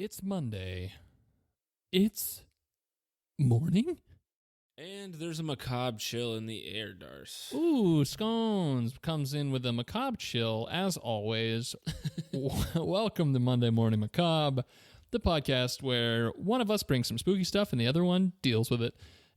It's Monday. It's morning? And there's a macabre chill in the air, Darce. Ooh, Scones comes in with a macabre chill, as always. Welcome to Monday Morning Macabre, the podcast where one of us brings some spooky stuff and the other one deals with it.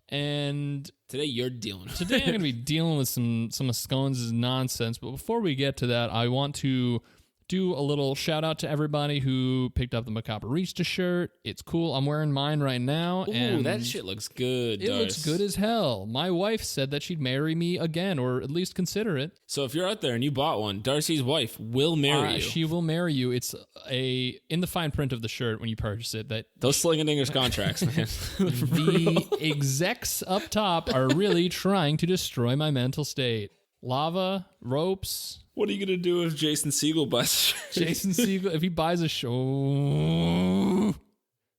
And today you're dealing with Today I'm going to be dealing with some of Scones' nonsense. But before we get to that, I want to do a little shout out to everybody who picked up the Macabre Barista shirt. It's cool. I'm wearing mine right now. Ooh, and that shit looks good, It looks good as hell. My wife said that she'd marry me again, or at least consider it. So if you're out there and you bought one, Darcy's wife will marry you. She will marry you. It's in the fine print of the shirt when you purchase it. That those Sling-a-Dingers contracts, man. The execs up top are really trying to destroy my mental state. Lava, ropes. What are you going to do if Jason Segel buys a shirt? Jason Segel, if he buys a show.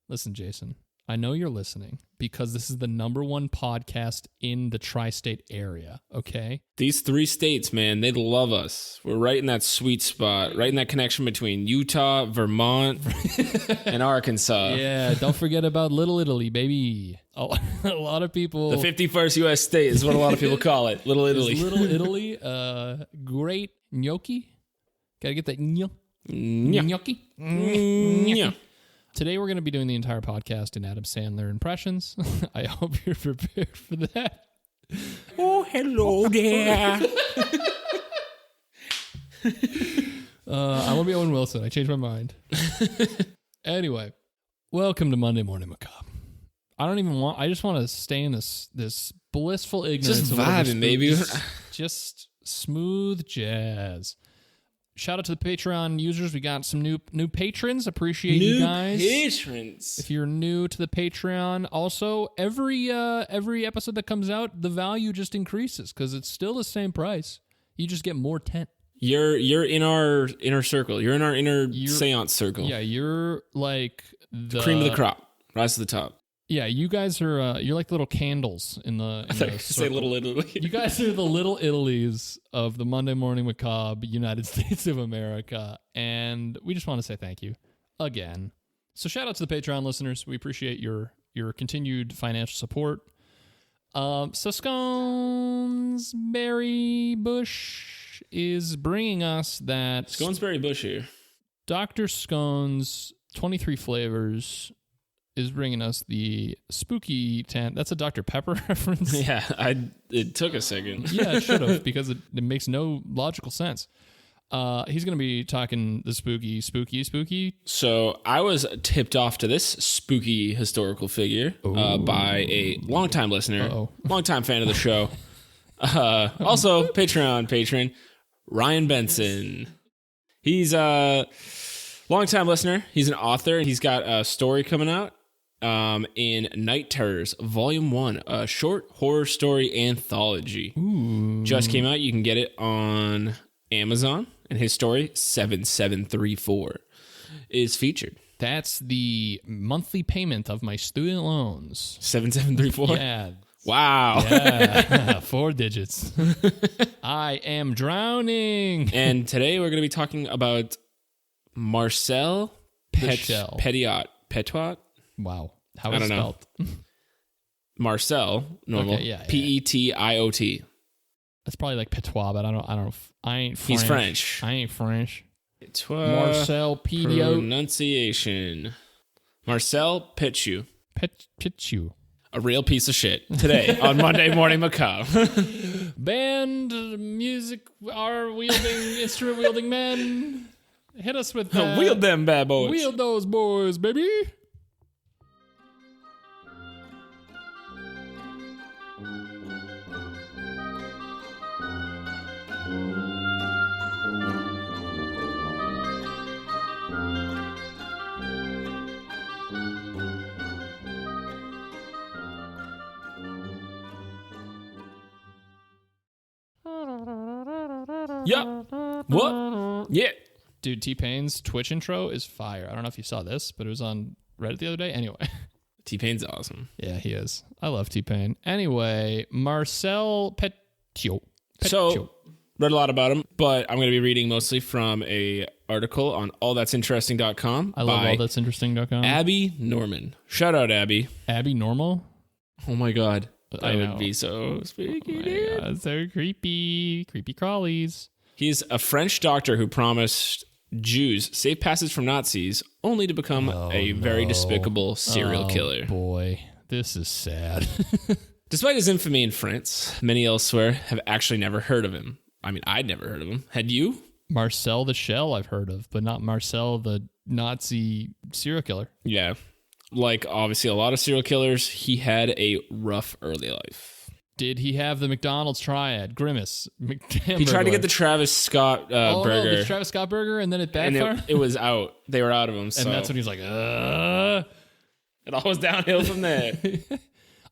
Listen, Jason, I know you're listening because this is the #1 podcast in the tri-state area, okay? These 3 states, man, they love us. We're right in that sweet spot, right in that connection between Utah, Vermont, and Arkansas. Yeah, don't forget about Little Italy, baby. A lot of people... The 51st U.S. state is what a lot of people call it. Little Italy. Little Italy, great gnocchi. Gotta get that gnocchi. Yeah. Today we're going to be doing the entire podcast in Adam Sandler impressions. I hope you're prepared for that. Oh, hello there. I want to be Owen Wilson. I changed my mind. Anyway, welcome to Monday Morning Macabre. I just want to stay in this blissful ignorance. Just of whatever vibing, baby. Just smooth jazz. Shout out to the Patreon users. We got some new patrons. Appreciate you guys. Patrons. If you're new to the Patreon, also every episode that comes out, the value just increases because it's still the same price. You just get more tent. You're in our inner circle. You're in our inner seance circle. Yeah, you're like the cream of the crop. Rise to the top. Yeah, you guys are you're like the little candles in the. I thought you say Little Italy. You guys are the Little Italies of the Monday Morning Macabre, United States of America, and we just want to say thank you again. So shout out to the Patreon listeners. We appreciate your continued financial support. So Sconesberry Bush is bringing us that Sconesberry Bush here. Dr. Scones 23 flavors. Is bringing us the spooky tent. That's a Dr. Pepper reference. Yeah, it took a second. Yeah, it should have, because it makes no logical sense. He's going to be talking the spooky. So I was tipped off to this spooky historical figure by a longtime listener, longtime fan of the show. Also, Patreon patron, Ryan Benson. He's a longtime listener. He's an author, and he's got a story coming out. In Night Terrors, Volume 1, a short horror story anthology. Ooh. Just came out. You can get it on Amazon, and his story, 7734, is featured. That's the monthly payment of my student loans. 7734? Yeah. Wow. Yeah, 4 digits. I am drowning. And today we're going to be talking about Marcel Petiot. Petiot? Wow. How is it spelled? Marcel, normal. Okay, yeah. Petiot. That's probably like Petois, but I don't. I ain't French. He's French. I ain't French. Marcel Petiot. Pronunciation. Marcel Petiot. Petiot. A real piece of shit. Today on Monday Morning Macabre. Band, music, instrument wielding men. Hit us with that. Wield them bad boys. Wield those boys, baby. Yeah. What? Yeah. Dude, T-Pain's Twitch intro is fire. I don't know if you saw this, but it was on Reddit the other day. Anyway. T-Pain's awesome. Yeah, he is. I love T-Pain. Anyway, Marcel Petiot. So, read a lot about him, but I'm going to be reading mostly from a article on allthat'sinteresting.com. I love allthat'sinteresting.com. Abby Norman. Shout out, Abby. Abby Normal? Oh my God. I would be so spooky, dude. God, so creepy. Creepy crawlies. He's a French doctor who promised Jews safe passage from Nazis only to become a very despicable serial killer. Boy, this is sad. Despite his infamy in France, many elsewhere have actually never heard of him. I mean, I'd never heard of him. Had you? Marcel the Shell I've heard of, but not Marcel the Nazi serial killer. Yeah. Like, obviously, a lot of serial killers, he had a rough early life. Did he have the McDonald's triad? Grimace. He tried to get the Travis Scott burger. No, the Travis Scott burger, and then it backfired? And it was out. They were out of them. So. And that's when he's like, It all was downhill from there.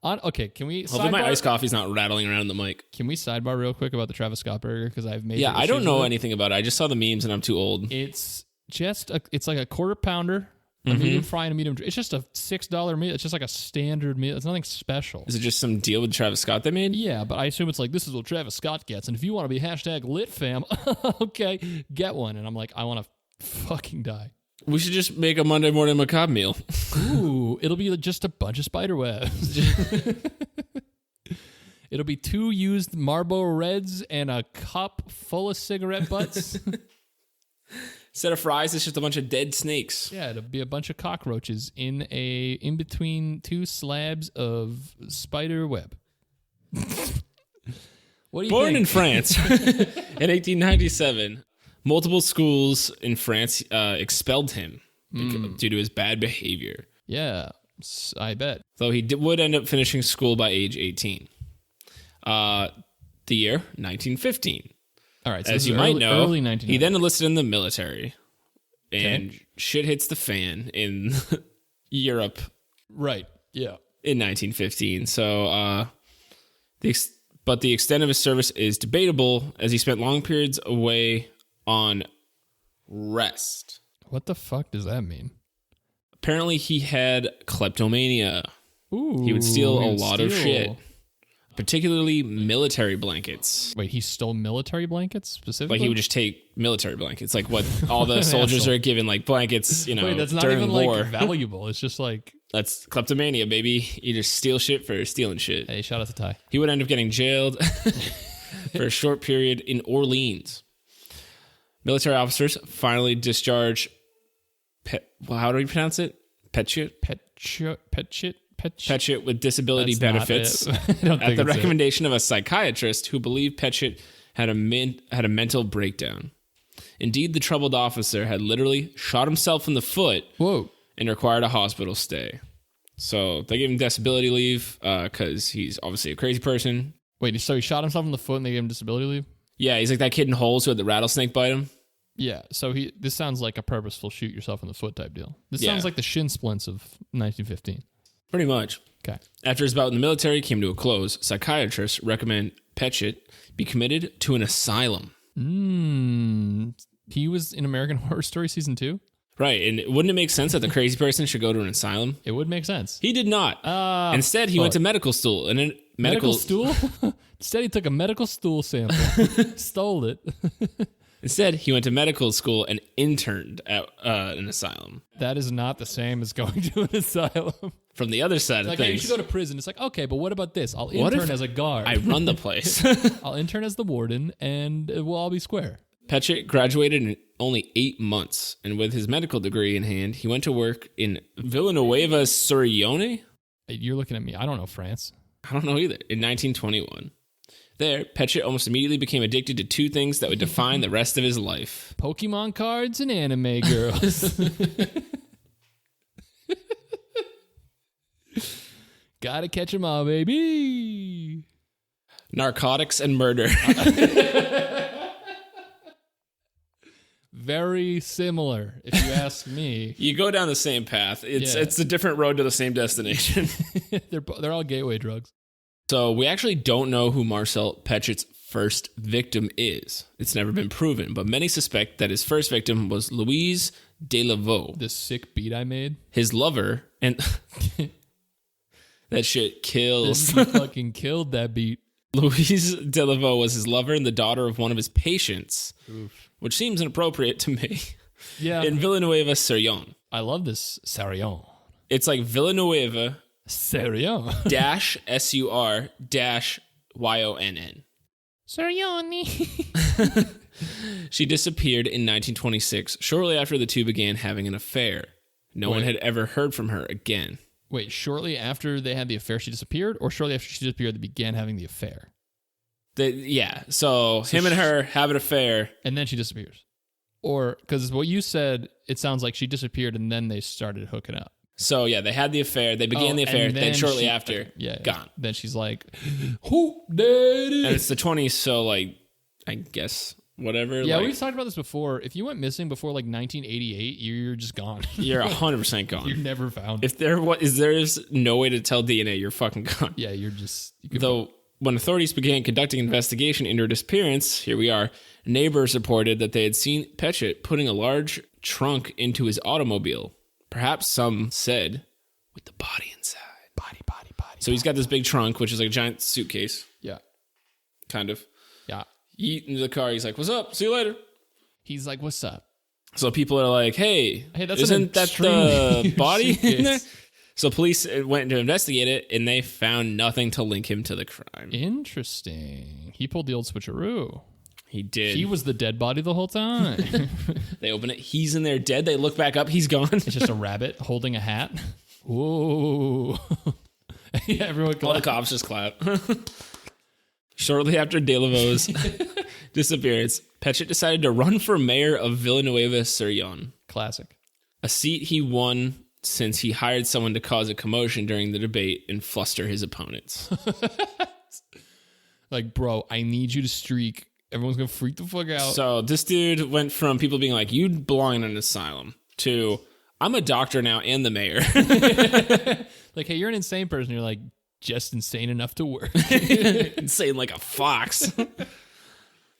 Okay, can we hopefully my iced coffee's not rattling around the mic. Can we sidebar real quick about the Travis Scott burger? Because I've made I don't know anything about it. I just saw the memes and I'm too old. It's just it's like a quarter pounder, a medium fry and a medium. It's just a $6 meal. It's just like a standard meal. It's nothing special. Is it just some deal with Travis Scott they made? Yeah, but I assume it's like, this is what Travis Scott gets. And if you want to be #lit fam, okay, get one. And I'm like, I want to fucking die. We should just make a Monday morning macabre meal. Ooh, it'll be just a bunch of spider webs. It'll be 2 used Marlboro Reds and a cup full of cigarette butts. Instead of fries, it's just a bunch of dead snakes. Yeah, it'll be a bunch of cockroaches in between 2 slabs of spider web. What do you Born think? in France in 1897, multiple schools in France expelled him due to his bad behavior. Yeah, I bet. Though he would end up finishing school by age 18. The year 1915. All right, so as you might know, early he then enlisted in the military, and shit hits the fan in Europe. Right. Yeah. In 1915. So, but the extent of his service is debatable, as he spent long periods away on rest. What the fuck does that mean? Apparently, he had kleptomania. Ooh, he would steal a lot of shit. Particularly military blankets. Wait, he stole military blankets specifically? Like, he would just take military blankets, like what all the soldiers are given, like blankets, Wait, that's not during even war. Like valuable. It's just like, that's kleptomania, baby. You just steal shit for stealing shit. Hey, shout out to Ty. He would end up getting jailed for a short period in Orleans. Military officers finally discharge. How do we pronounce it? Petiot with disability benefits at the recommendation of a psychiatrist who believed Petiot had a mental breakdown. Indeed, the troubled officer had literally shot himself in the foot. Whoa. And required a hospital stay. So they gave him disability leave because he's obviously a crazy person. Wait, so he shot himself in the foot and they gave him disability leave? Yeah, he's like that kid in Holes who had the rattlesnake bite him. Yeah, so this sounds like a purposeful shoot yourself in the foot type deal. This sounds like the shin splints of 1915. Pretty much. Okay. After his bout in the military came to a close, psychiatrists recommend Petiot be committed to an asylum. He was in American Horror Story Season 2? Right, and wouldn't it make sense that the crazy person should go to an asylum? It would make sense. He did not. Instead, he went to medical school. And in medical stool? Instead, he took a medical stool sample, stole it. Instead, he went to medical school and interned at an asylum. That is not the same as going to an asylum. From the other side of things. Hey, you should go to prison. It's like, okay, but what about this? I'll intern as a guard. I run the place. I'll intern as the warden, and we'll all be square. Petiot graduated in only 8 months, and with his medical degree in hand, he went to work in Villanueva-sur-Yonne. You're looking at me. I don't know France. I don't know either. In 1921. There, Petiot almost immediately became addicted to 2 things that would define the rest of his life. Pokemon cards and anime girls. Gotta catch them all, baby. Narcotics and murder. Very similar, if you ask me. You go down the same path. It's a different road to the same destination. They're all gateway drugs. So we actually don't know who Marcel Petiot's first victim is. It's never been proven, but many suspect that his first victim was Louise Delaveau. This sick beat I made? His lover, and that shit kills. He fucking killed that beat. Louise Delaveau was his lover and the daughter of one of his patients. Oof. Which seems inappropriate to me. Yeah. In Villanueva-Surion. I love this Surion. It's like Villanueva Surion. dash S-U-R dash Y-O-N-N. Surioni. She disappeared in 1926, shortly after the two began having an affair. No one had ever heard from her again. Wait, shortly after they had the affair, she disappeared? Or shortly after she disappeared, they began having the affair? So him and her have an affair. And then she disappears. Or, because what you said, it sounds like she disappeared and then they started hooking up. So, yeah, they had the affair. They began the affair. Then shortly after, gone. Then she's like, who did it? And it's the 20s, so, like, I guess, whatever. Yeah, like, we've talked about this before. If you went missing before, like, 1988, you're just gone. You're 100% gone. You're never found. If there's no way to tell DNA, you're fucking gone. Yeah, you're just... Though, when authorities began conducting an investigation into her disappearance, here we are, neighbors reported that they had seen Petiot putting a large trunk into his automobile. Perhaps some said, with the body inside. Body. So he's got this big trunk, which is like a giant suitcase. Yeah. Kind of. Yeah. He into the car. He's like, what's up? See you later. He's like, what's up? So people are like, hey isn't that the body in there? So police went to investigate it, and they found nothing to link him to the crime. Interesting. He pulled the old switcheroo. He did. He was the dead body the whole time. They open it. He's in there dead. They look back up. He's gone. It's just a rabbit holding a hat. Whoa. Yeah, everyone clapped. All the cops just clap. Shortly after Delaveau's disappearance, Petiot decided to run for mayor of Villanueva-Surion. Classic. A seat he won since he hired someone to cause a commotion during the debate and fluster his opponents. Like, bro, I need you to streak. Everyone's going to freak the fuck out. So this dude went from people being like, you belong in an asylum, to, I'm a doctor now and the mayor. Like, hey, you're an insane person. You're like, just insane enough to work. Insane like a fox.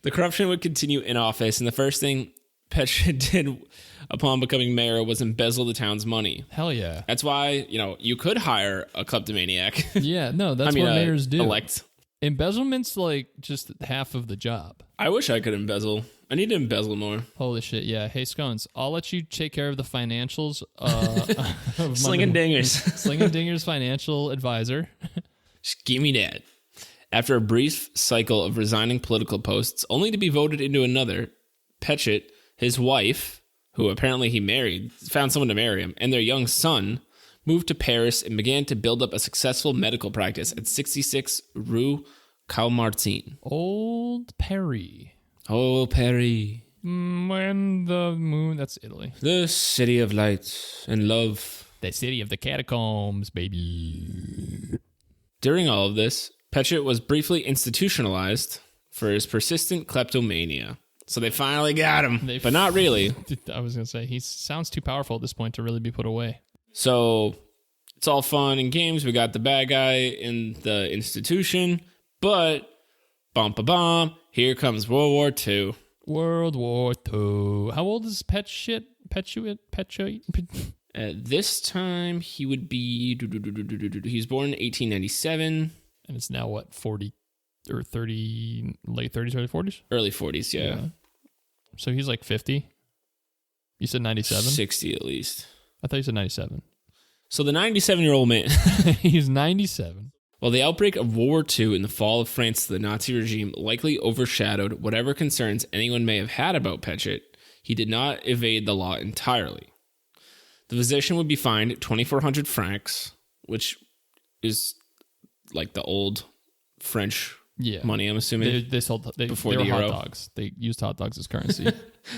The corruption would continue in office, and the first thing Petiot did upon becoming mayor was embezzle the town's money. Hell yeah. That's why, you could hire a kleptomaniac. Yeah, no, that's what mayors do. Elect. Embezzlement's like just half of the job. I wish I could embezzle. I need to embezzle more. Holy shit, yeah. Hey, Scones, I'll let you take care of the financials. Slinging dingers. Slinging dingers financial advisor. Just give me that. After a brief cycle of resigning political posts, only to be voted into another, Petiot, his wife, who apparently he married, found someone to marry him, and their young son, moved to Paris and began to build up a successful medical practice at 66 Rue Calmartin. Old Perry. Oh, Perry. When the moon... That's Italy. The city of light and love. The city of the catacombs, baby. During all of this, Petiot was briefly institutionalized for his persistent kleptomania. So they finally got him, but not really. I was going to say, he sounds too powerful at this point to really be put away. So it's all fun and games. We got the bad guy in the institution, but bum, here comes World War II. World War II. How old is Petiot? At this time, he would be... He was born in 1897. And it's now, what, 40 or 30, late 30s, early 40s? Early 40s, yeah. So he's like 50? You said 97? 60 at least. I thought you said 97. So the 97-year-old man... He's 97. While the outbreak of World War II and the fall of France to the Nazi regime likely overshadowed whatever concerns anyone may have had about Petiot, he did not evade the law entirely. The physician would be fined 2,400 francs, which is like the old French money, I'm assuming. They were hot dogs. They used hot dogs as currency.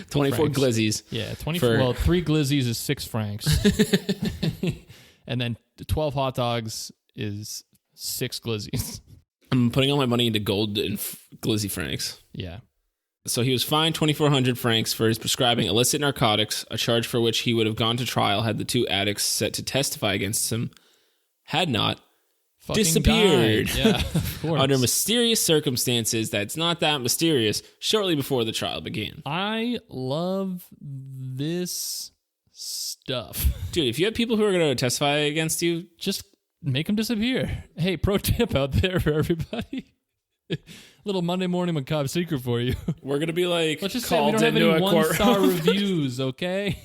24 glizzies. Yeah, 24. Well, 3 glizzies is 6 francs. And then 12 hot dogs is 6 glizzies. I'm putting all my money into gold and glizzy francs. Yeah. So he was fined 2,400 francs for his prescribing illicit narcotics, a charge for which he would have gone to trial had the 2 addicts set to testify against him had not disappeared. Yeah, of course. Under mysterious circumstances that's not that mysterious shortly before the trial began. I love this stuff. Dude, if you have people who are going to testify against you, just make them disappear. Hey, pro tip out there for everybody. little Monday morning macabre secret for you. We're going to be like, let's just say we don't have any 1-star reviews, okay?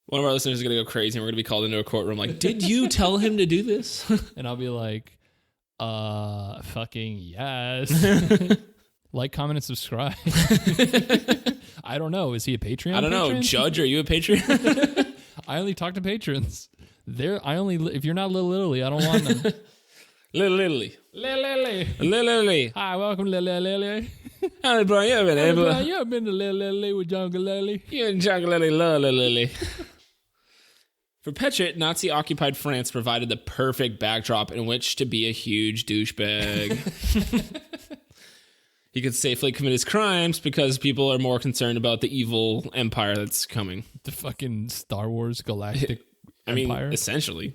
One of our listeners is going to go crazy and we're going to be called into a courtroom like, did you tell him to do this? And I'll be like, fucking yes. Like, comment, and subscribe. I don't know. Is he a Patreon? I don't know. Judge, are you a Patreon? I only talk to patrons. If you're not Little Italy, I don't want them. Little Italy. Little Italy. Hi, welcome to Little Italy. Hey, bro, you ever You ever been to Little Italy with Jungle Lily? You and Jungle Lily love Little Italy. For Petiot, Nazi-occupied France provided the perfect backdrop in which to be a huge douchebag. He could safely commit his crimes because people are more concerned about the evil empire that's coming. The fucking Star Wars galactic empire? Essentially.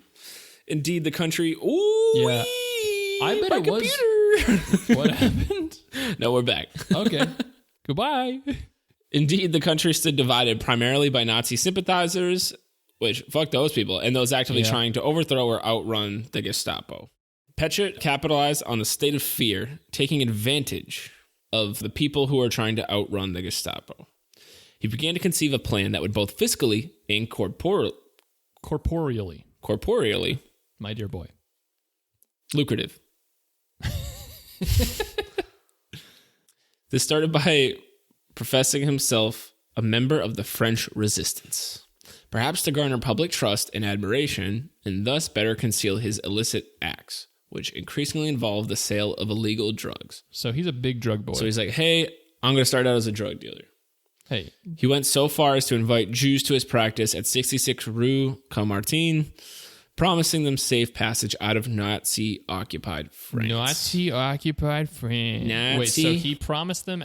Indeed, the country... Ooh, yeah. I bet it was... What happened? No, we're back. Okay. Goodbye. Indeed, the country stood divided primarily by Nazi sympathizers, which, fuck those people, and those actively trying to overthrow or outrun the Gestapo. Petiot capitalized on the state of fear, taking advantage of the people who are trying to outrun the Gestapo. He began to conceive a plan that would both fiscally and corporeally, my dear boy, lucrative. This started by professing himself a member of the French resistance, perhaps to garner public trust and admiration, and thus better conceal his illicit acts, which increasingly involved the sale of illegal drugs. So he's a big drug boy. So he's like, hey, I'm going to start out as a drug dealer. Hey. He went so far as to invite Jews to his practice at 66 Rue Caumartin, promising them safe passage out of Nazi-occupied France. Nazi-occupied France. Wait, so he promised them...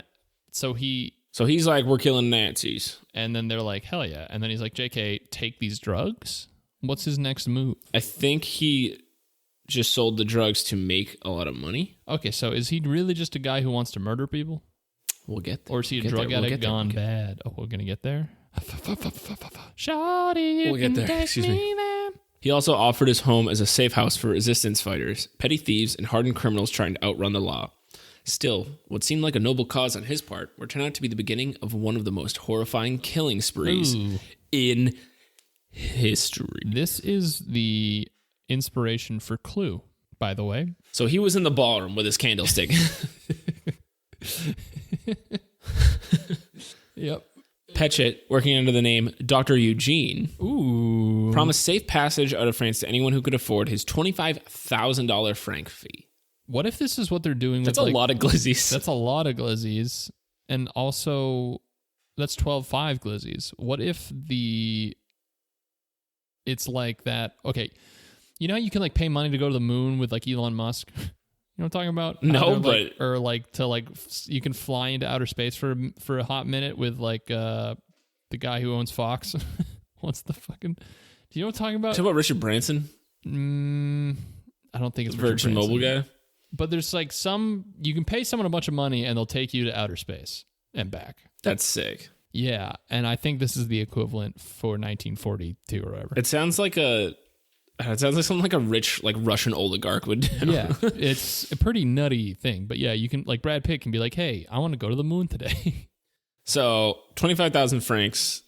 So he's like, we're killing Nazis. And then they're like, hell yeah. And then he's like, JK, take these drugs? What's his next move? I think he just sold the drugs to make a lot of money. Okay, so is he really just a guy who wants to murder people? We'll get there. Or is he a drug addict gone bad? Oh, we're going to get there? Shawty, we'll get there. Excuse me. He also offered his home as a safe house for resistance fighters, petty thieves, and hardened criminals trying to outrun the law. Still, what seemed like a noble cause on his part would turn out to be the beginning of one of the most horrifying killing sprees in history. This is the inspiration for Clue, by the way. So he was in the ballroom with his candlestick. Yep. Petiot, working under the name Dr. Eugene, promised safe passage out of France to anyone who could afford his $25,000 franc fee. What if this is what they're doing? That's a lot of glizzies. That's a lot of glizzies. And also, that's 12.5 glizzies. What if it's like that? Okay. You know how you can like pay money to go to the moon with like Elon Musk? You know what I'm talking about? No, but... Or like to like, you can fly into outer space for a hot minute with like the guy who owns Fox. What's the fucking... Do you know what I'm talking about? Talk about Richard Branson? I don't think it's Virgin Mobile guy. But there's like you can pay someone a bunch of money and they'll take you to outer space and back. That's sick. Yeah. And I think this is the equivalent for 1942 or whatever. It sounds like something like a rich, like Russian oligarch would do. Yeah. It's a pretty nutty thing. But yeah, you can, like Brad Pitt can be like, hey, I want to go to the moon today. So 25,000 francs.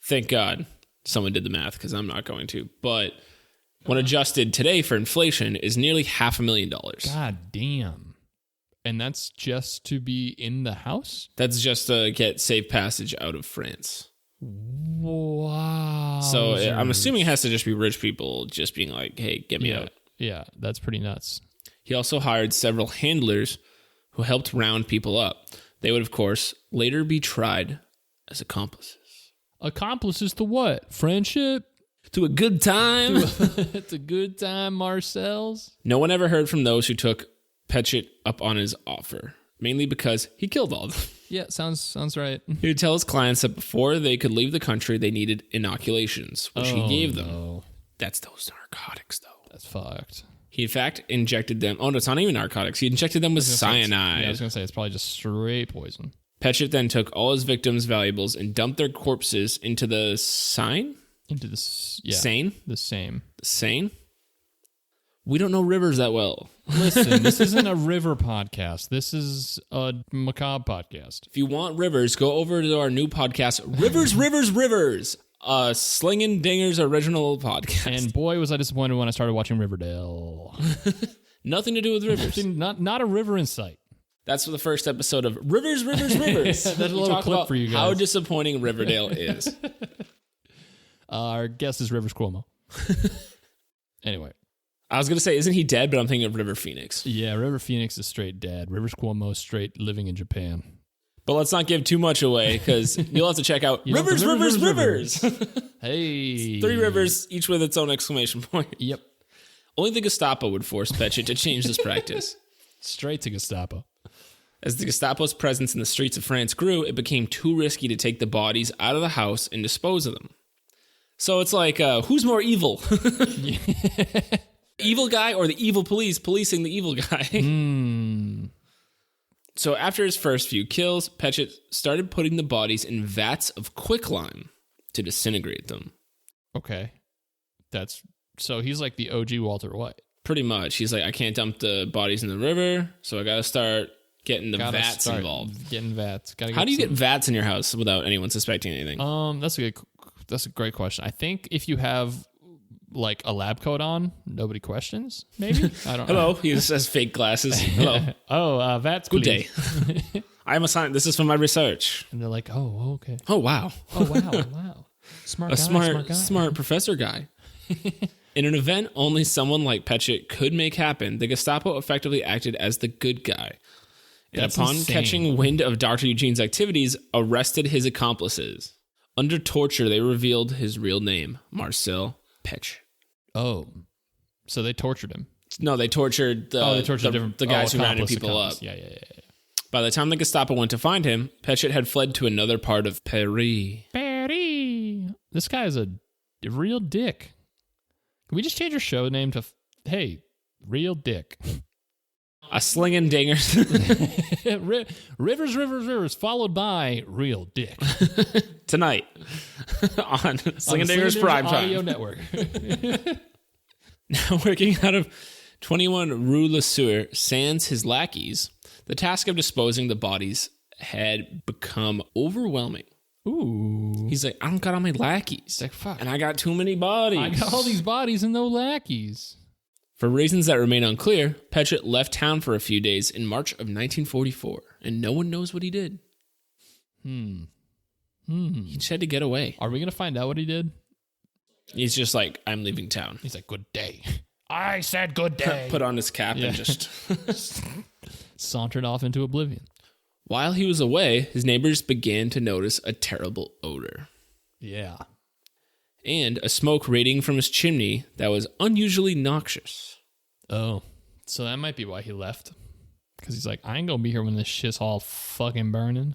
Thank God someone did the math because I'm not going to. But when adjusted today for inflation is nearly $500,000. God damn. And that's just to be in the house? That's just to get safe passage out of France. Wow. So I'm assuming it has to just be rich people just being like, hey, get me out. Yeah, that's pretty nuts. He also hired several handlers who helped round people up. They would, of course, later be tried as accomplices. Accomplices to what? Friendship? To a good time. It's a good time, Marcel's. No one ever heard from those who took Petiot up on his offer, mainly because he killed all of them. Yeah, sounds right. He would tell his clients that before they could leave the country, they needed inoculations, which he gave them. No. That's those narcotics, though. That's fucked. He, in fact, injected them. Oh, no, it's not even narcotics. He injected them with cyanide. I was going to say, it's probably just straight poison. Petiot then took all his victims' valuables and dumped their corpses into the Seine? Into the... Yeah. Seine? The same. Seine? We don't know rivers that well. Listen, this isn't a river podcast. This is a macabre podcast. If you want rivers, go over to our new podcast, Rivers, Rivers. Slingin' Dinger's original podcast. And boy, was I disappointed when I started watching Riverdale. Nothing to do with rivers. Not a river in sight. That's the first episode of Rivers. That's a little clip for you guys. How disappointing Riverdale is. Our guest is Rivers Cuomo. Anyway. I was going to say, isn't he dead? But I'm thinking of River Phoenix. Yeah, River Phoenix is straight dead. Rivers Cuomo is straight living in Japan. But let's not give too much away, because you'll have to check out Rivers. Hey. 3 rivers, each with its own exclamation point. Yep. Only the Gestapo would force Petiot to change this practice. Straight to Gestapo. As the Gestapo's presence in the streets of France grew, it became too risky to take the bodies out of the house and dispose of them. So it's like, who's more evil? Evil guy or the evil police policing the evil guy? So after his first few kills, Petiot started putting the bodies in vats of quicklime to disintegrate them. Okay. So he's like the OG Walter White. Pretty much. He's like, I can't dump the bodies in the river, so I got to start getting the vats involved. Getting vats. How do you get vats in your house without anyone suspecting anything? That's a great question. I think if you have like a lab coat on, nobody questions, maybe? I don't know. Hello, he just has fake glasses. Hello. Vats, good please. day. I'm a scientist. This is from my research. And they're like, oh, okay. Oh, wow. Oh, wow. Smart professor guy. In an event only someone like Petiot could make happen, the Gestapo effectively acted as the good guy. And upon catching wind of Dr. Eugene's activities, arrested his accomplices. Under torture, they revealed his real name, Marcel Petiot. Oh, so they tortured him. No, they tortured the guys who rounded people up. Yeah. By the time the Gestapo went to find him, Petiot had fled to another part of Paris. This guy is a real dick. Can we just change our show name to, hey, Real Dick? A slingin' dinger. Rivers, followed by Real Dick. Tonight on Slingin' Dinger's Prime Time Audio Network. Now working out of 21 Rue Le Sueur, sans his lackeys, the task of disposing the bodies had become overwhelming. Ooh. He's like, I don't got all my lackeys. Like, fuck. And I got too many bodies. I got all these bodies and no lackeys. For reasons that remain unclear, Petiot left town for a few days in March of 1944, and no one knows what he did. He just had to get away. Are we going to find out what he did? He's just like, I'm leaving town. He's like, good day. I said good day. Put on his cap and just sauntered off into oblivion. While he was away, his neighbors began to notice a terrible odor. Yeah. And a smoke radiating from his chimney that was unusually noxious. Oh, so that might be why he left. Because he's like, I ain't going to be here when this shit's all fucking burning.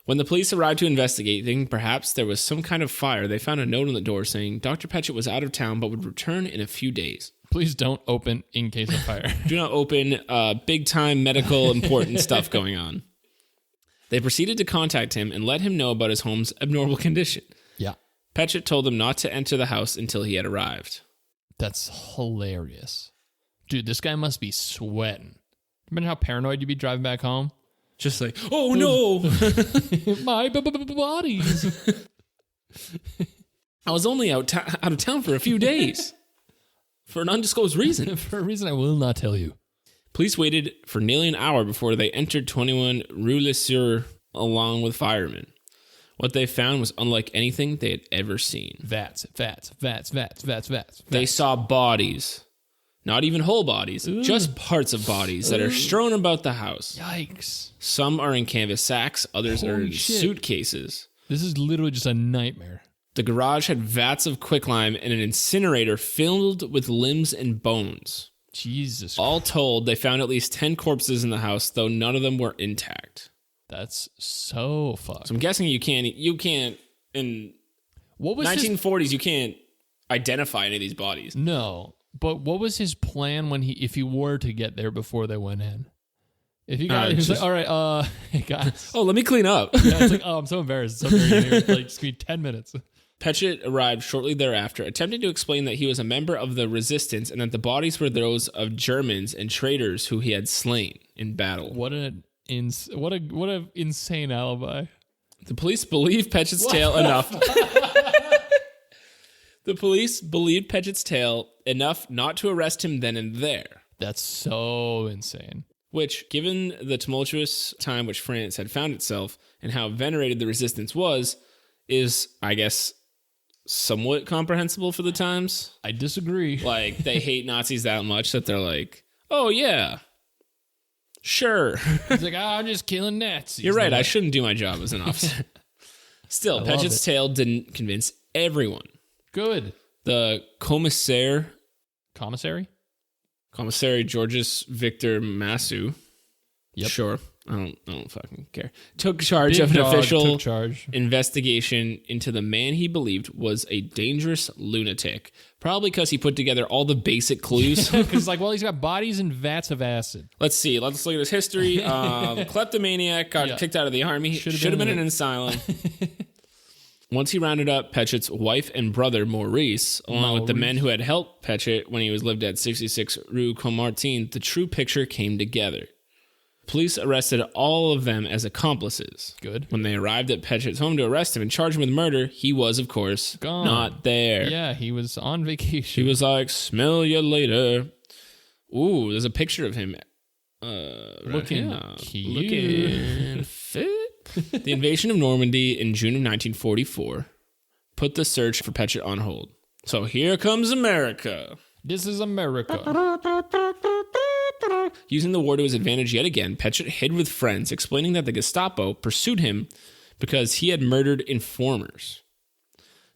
When the police arrived to investigate, thinking perhaps there was some kind of fire, they found a note on the door saying Dr. Petiot was out of town but would return in a few days. Please don't open in case of fire. Do not open. Big time medical important stuff going on. They proceeded to contact him and let him know about his home's abnormal condition. Yeah. Petiot told them not to enter the house until he had arrived. That's hilarious. Dude, this guy must be sweating. Remember how paranoid you'd be driving back home? Just like, oh no! My bodies! I was only out of town for a few days. For an undisclosed reason. For a reason I will not tell you. Police waited for nearly an hour before they entered 21 Rue Le Sueur along with firemen. What they found was unlike anything they had ever seen. Vats. They saw bodies. Not even whole bodies, just parts of bodies that are strewn about the house. Yikes. Some are in canvas sacks, others are in suitcases. This is literally just a nightmare. The garage had vats of quicklime and an incinerator filled with limbs and bones. Jesus. All told, they found at least 10 corpses in the house, though none of them were intact. That's so fucked. So I'm guessing you can't in what was 1940s, you can't identify any of these bodies. No, but what was his plan if he were to get there before they went in? If he got, he's like, all right, hey guys. Oh, let me clean up. Yeah, it's like, oh, I'm so embarrassed. So here, like, just give me 10 minutes. Petiot arrived shortly thereafter, attempting to explain that he was a member of the resistance and that the bodies were those of Germans and traitors who he had slain in battle. What an insane alibi. The police believed Petiot's tale enough. The police believed Petiot's tale enough not to arrest him then and there. That's so insane. Which, given the tumultuous time which France had found itself and how venerated the resistance was, is, I guess, somewhat comprehensible for the times. I disagree. Like, they hate Nazis that much that they're like, oh, yeah, sure. It's like, I'm just killing Nazis. You're right, I shouldn't do my job as an officer. Still, Petiot's tale didn't convince everyone. Good. The Commissary Georges Victor Massou. Yep. Sure. I don't fucking care. Took charge of an official investigation into the man he believed was a dangerous lunatic. Probably because he put together all the basic clues. Because he's got bodies and vats of acid. Let's see. Let's look at his history. Kleptomaniac, got kicked out of the army. Should have been in an asylum. Once he rounded up Petiot's wife and brother, Maurice, along with the men who had helped Petiot when he lived at 66 Rue Comartin, the true picture came together. Police arrested all of them as accomplices. Good. When they arrived at Petiot's home to arrest him and charge him with murder, he was, of course, not there. Yeah, he was on vacation. He was like, smell you later. Ooh, there's a picture of him. Looking cute. Looking fit. The invasion of Normandy in June of 1944 put the search for Petiot on hold. So here comes America. This is America. Using the war to his advantage yet again, Petiot hid with friends, explaining that the Gestapo pursued him because he had murdered informers.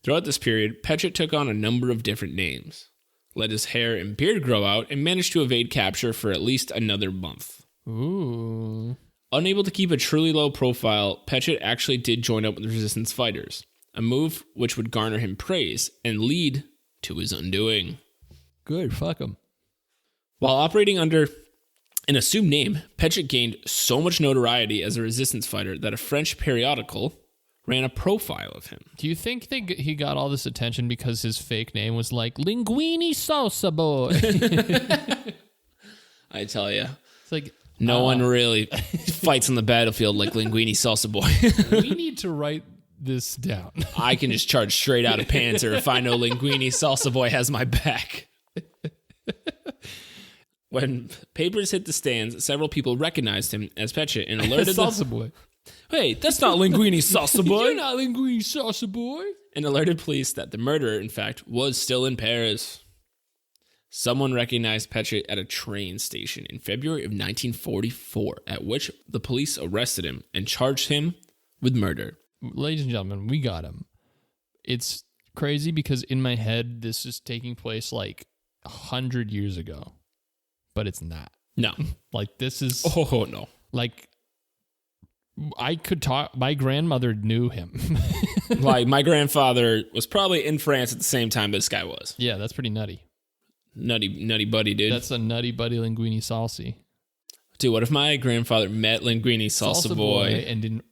Throughout this period, Petiot took on a number of different names, let his hair and beard grow out, and managed to evade capture for at least another month. Ooh. Unable to keep a truly low profile, Petiot actually did join up with the resistance fighters, a move which would garner him praise and lead to his undoing. Good, fuck him. While operating under an assumed name, Petiot gained so much notoriety as a resistance fighter that a French periodical ran a profile of him. Do you think he got all this attention because his fake name was like Linguini Salsa Boy? I tell you. It's like... No one really fights on the battlefield like Linguini Salsa Boy. We need to write this down. I can just charge straight out of Panzer if I know Linguini Salsa Boy has my back. When papers hit the stands, several people recognized him as Petiot and alerted Salsa Boy. Hey, that's not Linguini Salsa Boy. You're not Linguini Salsa Boy. And alerted police that the murderer, in fact, was still in Paris. Someone recognized Petiot at a train station in February of 1944, at which the police arrested him and charged him with murder. Ladies and gentlemen, we got him. It's crazy because in my head, this is taking place 100 years ago, but it's not. No. This is... Oh, no. I could talk... My grandmother knew him. My grandfather was probably in France at the same time this guy was. Yeah, that's pretty nutty. Nutty buddy, dude. That's a nutty buddy Linguini Salsi. Dude, what if my grandfather met Linguini Salsa Boy and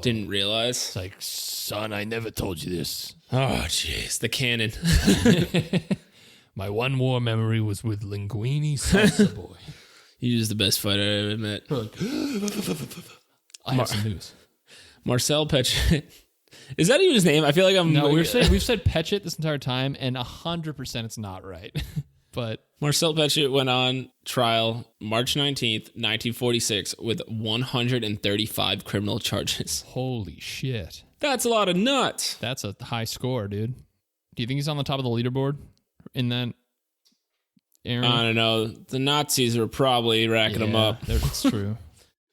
didn't realize? It's like, son, I never told you this. Oh, jeez, the canon. My one war memory was with Linguini Salsa Boy. He was the best fighter I ever met. I have some news. Marcel Petiot. Is that even his name? I feel like I'm... No, we've said Petiot this entire time, and 100% it's not right. But Marcel Petiot went on trial March 19th, 1946, with 135 criminal charges. Holy shit. That's a lot of nuts. That's a high score, dude. Do you think he's on the top of the leaderboard in that area? I don't know. The Nazis were probably racking him up. That's true.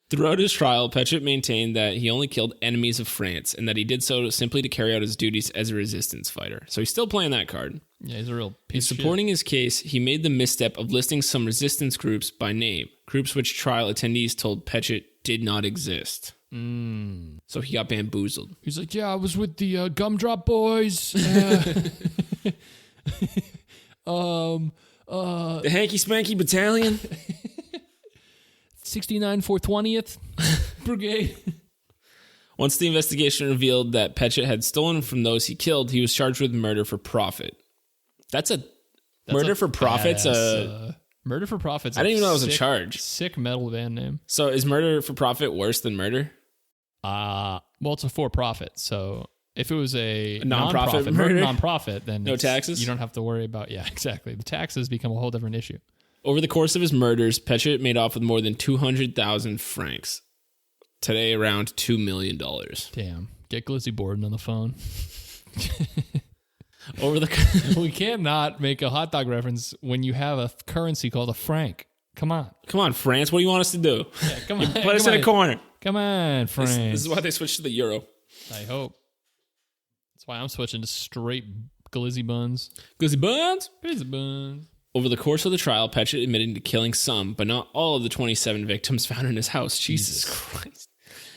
Throughout his trial, Petiot maintained that he only killed enemies of France and that he did so simply to carry out his duties as a resistance fighter. So he's still playing that card. Yeah, he's a real piece In supporting his case, he made the misstep of listing some resistance groups by name, groups which trial attendees told Petiot did not exist. So he got bamboozled. He's like, yeah, I was with the Gumdrop Boys. The Hanky Spanky Battalion. 69 420th Brigade. Once the investigation revealed that Petiot had stolen from those he killed, he was charged with murder for profit. That's murder for profit's murder for profit's I didn't even know that was a charge. Sick metal band name. So is murder for profit worse than murder? Well, it's a for-profit. So if it was a non-profit murder, non-profit, then no taxes. You don't have to worry about. Yeah, exactly. The taxes become a whole different issue. Over the course of his murders, Petiot made off with more than 200,000 francs. Today, around $2 million. Damn. Get Glizzy Borden on the phone. We can't not make a hot dog reference when you have a currency called a franc. Come on. Come on, France. What do you want us to do? Yeah, come on. Put us in a corner. Come on, France. This is why they switched to the euro. I hope. That's why I'm switching to straight glizzy buns. Glizzy buns? Glizzy buns. Over the course of the trial, Petiot admitted to killing some, but not all of the 27 victims found in his house. Jesus Christ.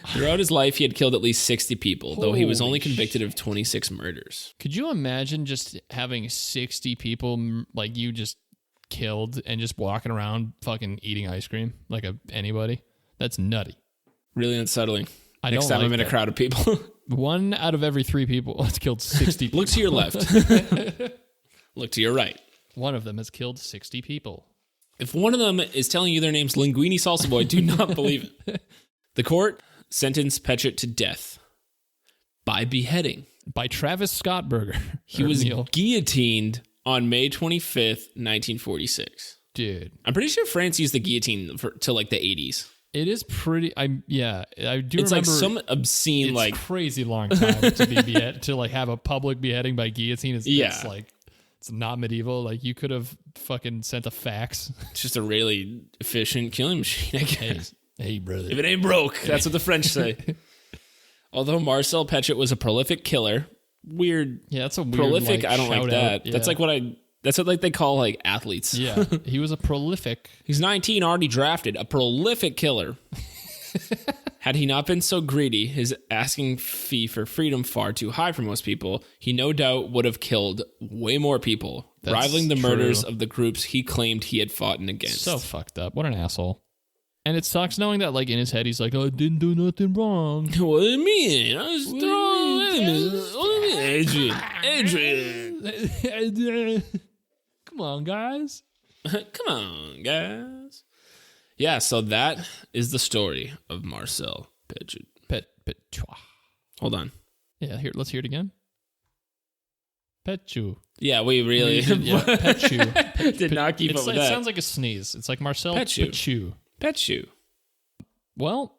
Throughout his life, he had killed at least 60 people, though he was only convicted of 26 murders. Could you imagine just having 60 people like you just killed and just walking around fucking eating ice cream like anybody? That's nutty. Really unsettling. Next time I'm in a crowd of people. 1 out of every 3 people has killed 60 people. Look to your left. Look to your right. One of them has killed 60 people. If one of them is telling you their name's Linguini Salsa Boy, do not believe it. The court sentenced Petiot to death by beheading. By Travis Scott Burger. He was guillotined on May 25th, 1946. Dude. I'm pretty sure France used the guillotine till like the 80s. It is pretty. I do. It's remember like some obscene, it's like crazy long time to be to like have a public beheading by guillotine. It's like it's not medieval. Like you could have fucking sent a fax. It's just a really efficient killing machine, I guess. Hey, brother. If it ain't broke, that's what the French say. Although Marcel Petiot was a prolific killer, weird. Yeah, that's a weird prolific. Like, I don't like that. Yeah. That's like That's what like they call like athletes. Yeah, he was a prolific. He's 19, already drafted, a prolific killer. Had he not been so greedy, his asking fee for freedom far too high for most people, he no doubt would have killed way more people, rivaling the murders of the groups he claimed he had fought against. So fucked up. What an asshole. And it sucks knowing that, like, in his head, he's like, I didn't do nothing wrong. What do you mean? I was Adrian. Come on, guys. Come on, guys. Yeah, so that is the story of Marcel Petiot. Petiot. Hold on. Yeah, let's hear it again. Petiot. Yeah, we really... Petiot. Did not keep up with that. It sounds like a sneeze. It's like Marcel Petiot. Petiot. Well,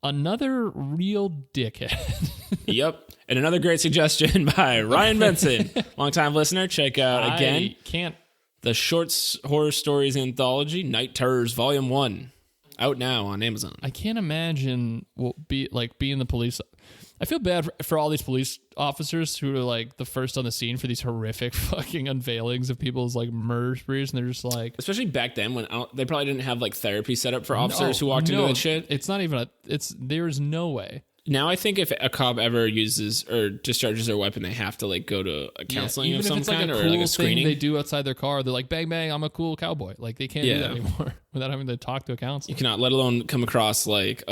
another real dickhead. Yep. And another great suggestion by Ryan Benson. Longtime listener. Check out, again, the Short Horror Stories Anthology, Night Terrors Volume 1. Out now on Amazon. I can't imagine being the police. I feel bad for all these police officers who are like the first on the scene for these horrific fucking unveilings of people's like murder sprees, and they're just like, especially back then when they probably didn't have like therapy set up for officers who walked into that shit. It's not even there's no way. Now I think if a cop ever uses or discharges their weapon, they have to like go to a counseling of some kind or like a screening. They do outside their car. They're like, bang bang, I'm a cool cowboy. Like they can't do that anymore without having to talk to a counselor. You cannot, let alone come across like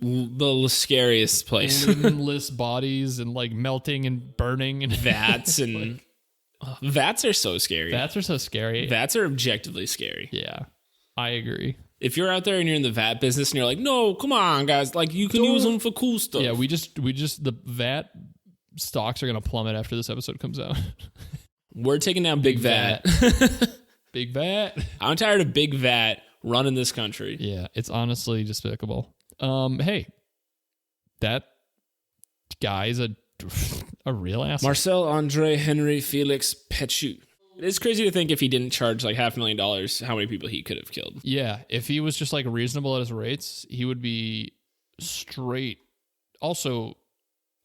the scariest place. Limbless bodies and like melting and burning and vats and vats are so scary. Vats are so scary. Vats are objectively scary. Yeah, I agree. If you're out there and you're in the vat business and you're like, no, come on, guys, like you can use them for cool stuff. Yeah, we just the vat stocks are gonna plummet after this episode comes out. We're taking down Big Vat. Big Vat. I'm tired of Big Vat running this country. Yeah, it's honestly despicable. Hey, that guy's a real asshole. Marcel Andre Henry Felix Petiot. It's crazy to think if he didn't charge like $500,000, how many people he could have killed. Yeah, if he was just like reasonable at his rates, he would be straight. Also,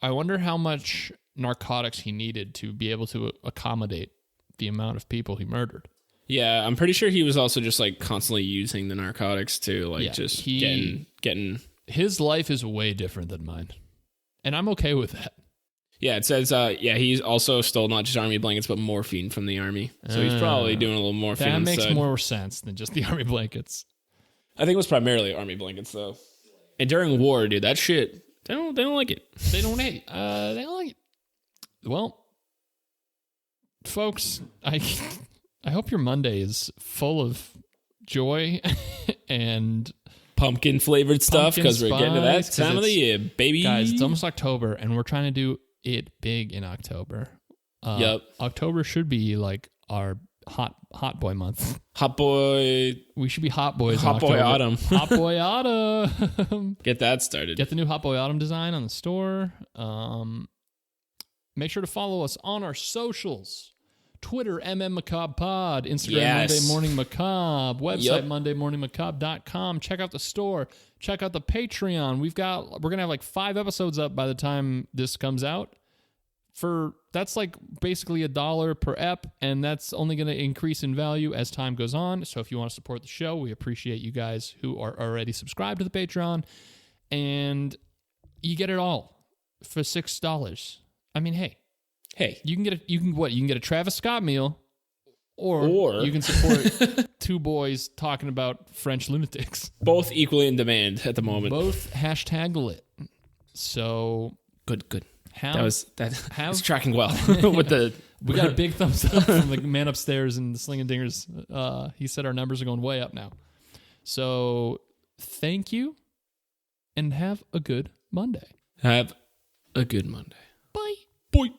I wonder how much narcotics he needed to be able to accommodate the amount of people he murdered. Yeah, I'm pretty sure he was also just like constantly using the narcotics to like getting. His life is way different than mine, and I'm okay with that. Yeah, it says, he's also stole not just army blankets, but morphine from the army. So he's probably doing a little morphine. That makes more sense than just the army blankets. I think it was primarily army blankets, though. And during war, dude, that shit They don't like it. They don't hate. They don't like it. Well, folks, I hope your Monday is full of joy and pumpkin flavored stuff, because we're getting to that time of the year, baby. Guys, it's almost October, and we're trying to do it big in October. Yep. October should be like our hot boy month. Hot boy. We should be hot boys. Hot boy autumn. Hot boy autumn. Get that started. Get the new hot boy autumn design on the store. Make sure to follow us on our socials. Twitter, Macabre Pod. Instagram, Monday Morning Macabre. Website, mondaymorningmacabre.com. Check out the store. Check out the Patreon. We're going to have like 5 episodes up by the time this comes out. That's like basically $1 per ep, and that's only going to increase in value as time goes on. So if you want to support the show, we appreciate you guys who are already subscribed to the Patreon, and you get it all for $6. I mean, hey, you can get a Travis Scott meal, or you can support 2 boys talking about French lunatics. Both equally in demand at the moment. Both #lit. So good. That's tracking well with the. We got a big thumbs up from the man upstairs in the Sling and Dingers. He said our numbers are going way up now. So thank you, and have a good Monday. Have a good Monday. Bye. Bye.